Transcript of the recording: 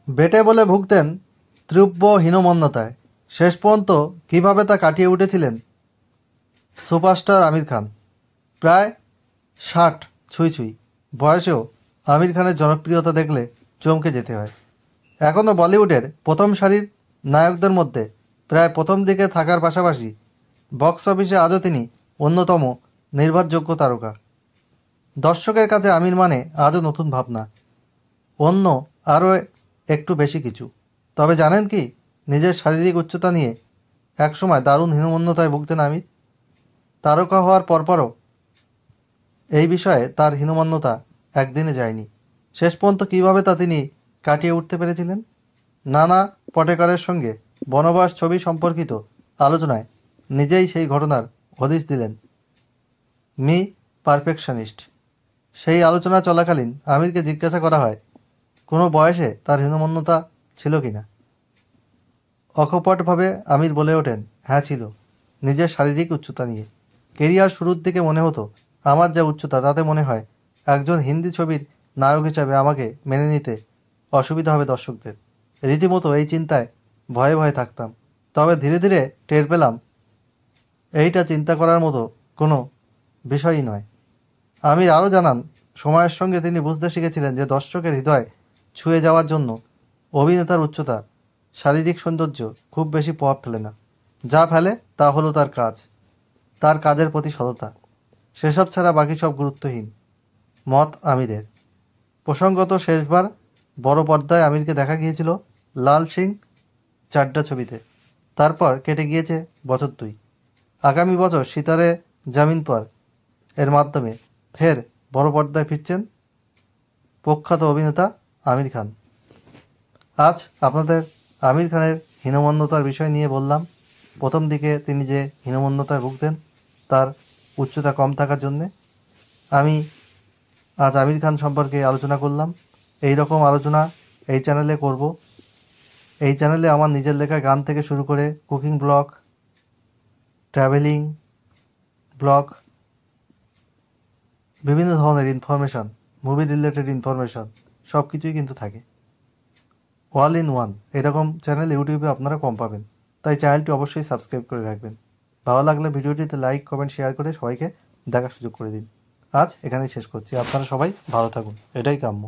বেটে বলে ভুগতেন তীব্র হীনমন্যতায়। শেষ পর্যন্ত কীভাবে তা কাটিয়ে উঠেছিলেন সুপারস্টার আমির খান। প্রায় ৬০ ছুঁই ছুঁই বয়সেও আমির খানের জনপ্রিয়তা দেখলে চমকে যেতে হয়। এখনও বলিউডের প্রথম সারির নায়কদের মধ্যে প্রায় প্রথম দিকে থাকার পাশাপাশি বক্স অফিসে আজও তিনি অন্যতম নির্ভরযোগ্য তারকা। দর্শকের কাছে আমির মানে আজও নতুন ভাবনা, অন্য আরও একটু বেশি কিছু। তবে জানেন কি, নিজের শারীরিক উচ্চতা নিয়ে একসময় দারুণ হীনমন্যতায় ভুগতেন আমির। তারকা হওয়ার পরপরও এই বিষয়ে তার হীনমন্যতা একদিনে যায়নি। শেষ পর্যন্ত কীভাবে তা তিনি কাটিয়ে উঠতে পেরেছিলেন, নানা পটেকরের সঙ্গে বনবাস ছবি সম্পর্কিত আলোচনায় নিজেই সেই ঘটনার হদিশ দিলেন মি পারফেকশনিস্ট। সেই আলোচনা চলাকালীন আমিরকে জিজ্ঞাসা করা হয় কোনো বয়সে তার হীনমন্যতা ছিল কিনা। অকপটভাবে আমির বলে ওঠেন, হ্যাঁ ছিল, নিজের শারীরিক উচ্চতা নিয়ে। কেরিয়ার শুরুর দিকে মনে হতো আমার যা উচ্চতা তাতে মনে হয় একজন হিন্দি ছবির নায়ক হিসাবে আমাকে মেনে নিতে অসুবিধা হবে দর্শকদের। রীতিমতো এই চিন্তায় ভয়ে ভয়ে থাকতাম। তবে ধীরে ধীরে টের পেলাম এইটা চিন্তা করার মতো কোনো বিষয়ই নয়। আমির আরও জানান, সময়ের সঙ্গে তিনি বুঝতে শিখেছিলেন যে দর্শকের হৃদয় ছুঁয়ে যাওয়ার জন্য অভিনেতার উচ্চতা, শারীরিক সৌন্দর্য খুব বেশি প্রভাব ফেলে না। যা ফেলে তা হলো তার কাজ, তার কাজের প্রতি সততা। সেসব ছাড়া বাকি সব গুরুত্বহীন। মত আমিরের। প্রসঙ্গত শেষবার বড় পর্দায় আমিরকে দেখা গিয়েছিল লাল সিং চাড্ডা ছবিতে। তারপর কেটে গিয়েছে বছর ২। আগামী বছর সিতারে জামিন পর এর মাধ্যমে ফের বড় পর্দায় ফিরছেন প্রখ্যাত অভিনেতা আমির খান। আজ আপনাদের আমির খানের হীনমন্যতার বিষয় নিয়ে বললাম। প্রথম দিকে তিনি যে হীনমন্যতায় ভুগতেন তার উচ্চতা কম থাকার জন্যে। আমি আজ আমির খান সম্পর্কে আলোচনা করলাম। এই রকম আলোচনা এই চ্যানেলে করব। এই চ্যানেলে আমার নিজের লেখা গান থেকে শুরু করে কুকিং ব্লগ, ট্রাভেলিং ব্লগ, বিভিন্ন ধরনের ইনফরমেশান, মুভি রিলেটেড ইনফরমেশান সব কিছুই কিন্তু থাকে। অল ইন ওয়ান এরকম চ্যানেল ইউটিউবে আপনারা কম পাবেন। তাই চ্যানেলটি অবশ্যই সাবস্ক্রাইব করে রাখবেন। ভালো লাগলে ভিডিওটিতে লাইক, কমেন্ট, শেয়ার করে সবাইকে দেখার সুযোগ করে দিন। আজ এখানেই শেষ করছি। আপনারা সবাই ভালো থাকুন, এটাই কাম্য।